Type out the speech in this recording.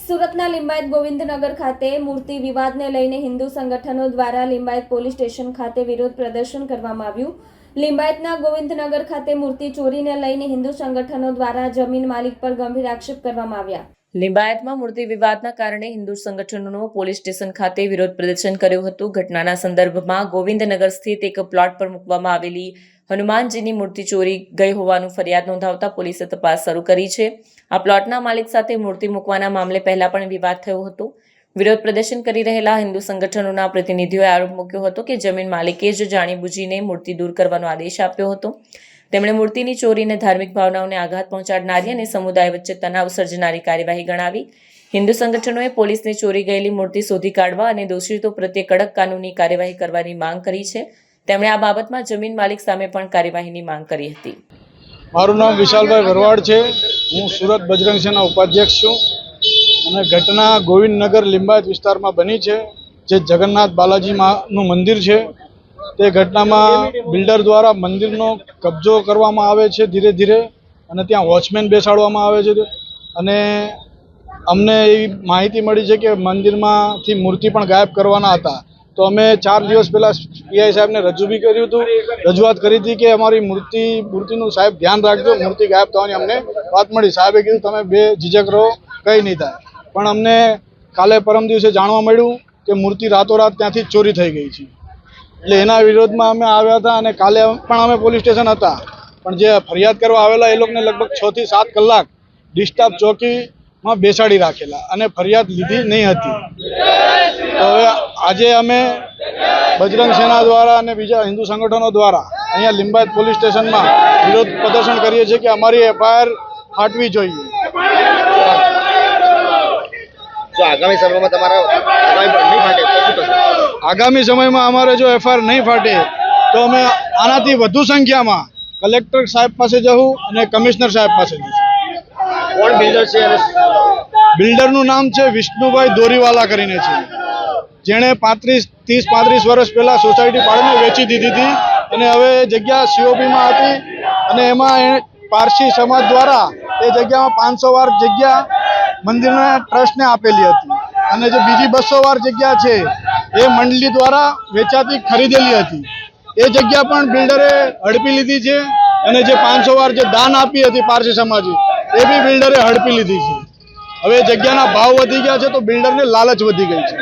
સુરતના લિંબાયત ગોવિંદનગર ખાતે મૂર્તિ વિવાદને લઈને હિન્દુ સંગઠનો દ્વારા લિંબાયત પોલીસ સ્ટેશન ખાતે વિરોધ પ્રદર્શન કરવામાં આવ્યું। લિંબાયતના ગોવિંદનગર ખાતે મૂર્તિ ચોરીને લઈને હિન્દુ સંગઠનો દ્વારા જમીન માલિક પર ગંભીર આક્ષેપ કરવામાં આવ્યા। લિંબાયતમાં મૂર્તિ વિવાદના કારણે હિન્દુ સંગઠનોનો પોલીસ સ્ટેશન ખાતે વિરોધ પ્રદર્શન કર્યું હતું। ઘટનાના સંદર્ભમાં ગોવિંદનગર સ્થિત એક પ્લોટ પર મૂકવામાં આવેલી હનુમાનજીની મૂર્તિ ચોરી ગઈ હોવાનું ફરિયાદ નોંધાવતા પોલીસે તપાસ શરૂ કરી છે। આ પ્લોટના માલિક સાથે મૂર્તિ મૂકવાના મામલે પહેલા પણ વિવાદ થયો હતો। વિરોધ પ્રદર્શન કરી રહેલા હિન્દુ સંગઠનોના પ્રતિનિધિઓએ આરોપ મૂક્યો હતો કે જમીન માલિકે જ જાણીબૂજીને મૂર્તિ દૂર કરવાનો આદેશ આપ્યો હતો। તેમણે મૂર્તિની ચોરીને ધાર્મિક ભાવનાઓને આઘાત પહોંચાડનારી અને સમુદાય વચ્ચે તણાવ સર્જનારી કાર્યવાહી ગણાવી હિન્દુ સંગઠનોએ પોલીસને ચોરી ગયેલી મૂર્તિ શોધી કાઢવા અને દોષિતો પ્રત્યે કડક કાનૂની કાર્યવાહી કરવાની માંગ કરી છે। તેમણે આ બાબતમાં જમીન માલિક સામે પણ કાર્યવાહીની માંગ કરી હતી। મારું નામ વિશાલભાઈ ભરવાડ છે। હું સુરત બજરંગ સેના ઉપાધ્યક્ષ છું અને ઘટના ગોવિંદનગર લિંબાયત વિસ્તારમાં બની છે, જે જગન્નાથ બાલાજીનું મંદિર છે। તે ઘટનામાં બિલ્ડર દ્વારા મંદિરનો કબજો કરવામાં આવે છે ધીરે ધીરે, અને ત્યાં વોચમેન બેસાડવામાં આવે છે। અને અમને એવી માહિતી મળી છે કે મંદિરમાંથી મૂર્તિ પણ ગાયબ કરવાના હતા, તો અમે 4 દિવસ પહેલાં પીઆઈ સાહેબને રજૂ બી કર્યું હતું, રજૂઆત કરી હતી કે અમારી મૂર્તિનું સાહેબ ધ્યાન રાખજો, મૂર્તિ ગાયબ થવાની અમને વાત મળી। સાહેબે કીધું તમે બે ઝીઝક રહો, કંઈ નહીં થાય। પણ અમને કાલે પરમ દિવસે જાણવા મળ્યું કે મૂર્તિ રાતોરાત ત્યાંથી ચોરી થઈ ગઈ છે। એટલે એના વિરોધમાં અમે આવ્યા હતા અને કાલે પણ અમે પોલીસ સ્ટેશન હતા, પણ જે ફરિયાદ કરવા આવેલા એ લોકોને લગભગ 6 થી 7 કલાક ડિસ્ટર્બ ચોકીમાં બેસાડી રાખેલા અને ફરિયાદ લીધી નહીં હતી। તો હવે આજે અમે બજરંગ સેના દ્વારા અને બીજા હિન્દુ સંગઠનો દ્વારા અહીંયા લિંબાયત પોલીસ સ્ટેશનમાં વિરોધ પ્રદર્શન કરીએ છીએ કે અમારી એફઆઈઆર ફાટવી જોઈએ। આગામી સમયમાં અમારે જો એફઆઈઆર નહીં ફાટે તો અમે આનાથી વધુ સંખ્યામાં કલેક્ટર સાહેબ પાસે જવું અને કમિશનર સાહેબ પાસે જશું। કોણ બિલ્ડર છે? બિલ્ડરનું નામ છે વિષ્ણુભાઈ દોરીવાલા કરીને છે, જેણે 30-35 વર્ષ પહેલાં સોસાયટી પાડીને વેચી દીધી હતી અને હવે જગ્યા સીઓપીમાં હતી અને એમાં એ પારસી સમાજ દ્વારા એ જગ્યામાં 500 વાર જગ્યા મંદિરના ટ્રસ્ટને આપેલી હતી અને જે બીજી 200 વાર જગ્યા છે એ મંડળી દ્વારા વેચાતી ખરીદેલી હતી। એ જગ્યા પણ બિલ્ડરે હડપી લીધી છે અને જે 500 વાર જે દાન આપી હતી પારસી સમાજે એ બી બિલ્ડરે હડપી લીધી છે। હવે જગ્યાના ભાવ વધી ગયા છે તો બિલ્ડરને લાલચ વધી ગઈ છે।